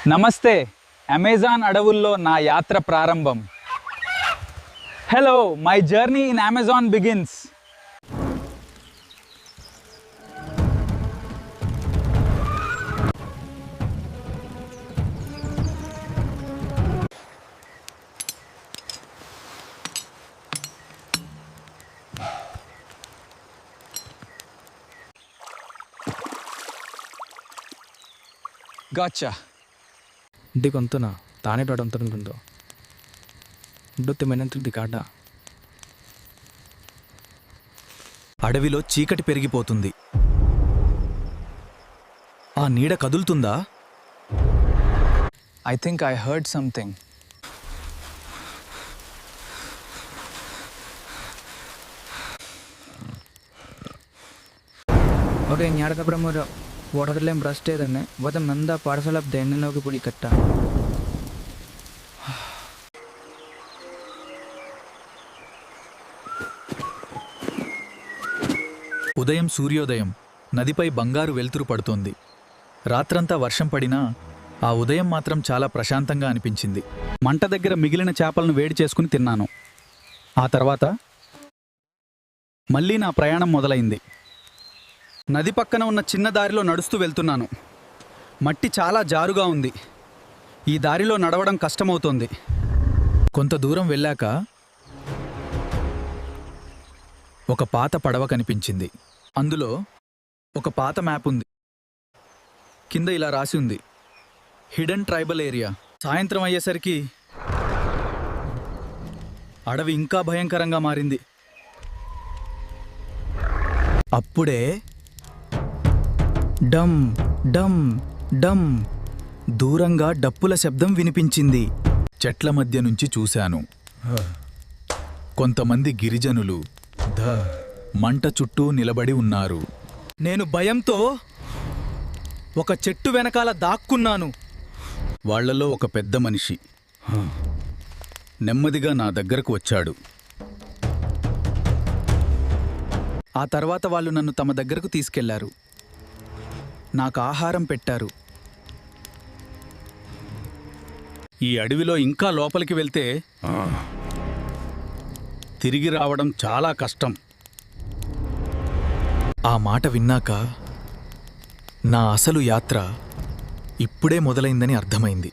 నమస్తే అమెజాన్ అడవుల్లో నా యాత్ర ప్రారంభం. Hello, my journey in Amazon begins. Gotcha. ಕೊಂತನ ತಾನೇ ಡಾಡ್ ಅಂತ ಅನ್ಕೊಂಡು ಡುತ್ತೆ కాడ. అడవిలో చీకటి పెరిగిపోతుంది. ఆ నీడ కదులుతుందా? I think I heard something. Okay ஞாடகப்புறம் ವಾಟರ್ಲೇಮ್ ಬ್ರಸ್ಟ್ ಇದನ್ನೇ ವದ ನಂದ ಪಾರ್ಸಲ್ ಆಫ್ ದೆಣ್ಣೆನೋಗಿ ಪುಡಿ ಕಟ್ಟ. ఉదయం సూర్యోదయం. నదిపై బంగారు వెలుతురు పడుతోంది. రాత్రంతా వర్షం పడినా ఆ ఉదయం మాత్రం చాలా ప్రశాంతంగా అనిపించింది. మంట దగ్గర మిగిలిన చేపలను వేడి చేసుకుని తిన్నాను. ఆ తర్వాత మళ్ళీ నా ప్రయాణం మొదలైంది. నది పక్కన ఉన్న చిన్న దారిలో నడుస్తూ వెళ్తున్నాను. మట్టి చాలా జారుగా ఉంది. ఈ దారిలో నడవడం కష్టమవుతోంది. కొంత దూరం వెళ్ళాక ఒక పాత పడవ కనిపించింది. అందులో ఒక పాత మ్యాప్ ఉంది. కింద ఇలా రాసి ఉంది, హిడెన్ ట్రైబల్ ఏరియా. సాయంత్రం అయ్యేసరికి అడవి ఇంకా భయంకరంగా మారింది. అప్పుడే డమ్ డమ్ డమ్ దూరంగా డప్పుల శబ్దం వినిపించింది. చెట్ల మధ్య నుంచి చూశాను. కొంతమంది గిరిజనులు మంట చుట్టూ నిలబడి ఉన్నారు. నేను భయంతో ఒక చెట్టు వెనకాల దాక్కున్నాను. వాళ్లలో ఒక పెద్ద మనిషి నెమ్మదిగా నా దగ్గరకు వచ్చాడు. ఆ తర్వాత వాళ్ళు నన్ను తమ దగ్గరకు తీసుకెళ్లారు. నాకు ఆహారం పెట్టారు. ఈ అడవిలో ఇంకా లోపలికి వెళ్తే తిరిగి రావడం చాలా కష్టం. ఆ మాట విన్నాక నా అసలు యాత్ర ఇప్పుడే మొదలైందని అర్థమైంది.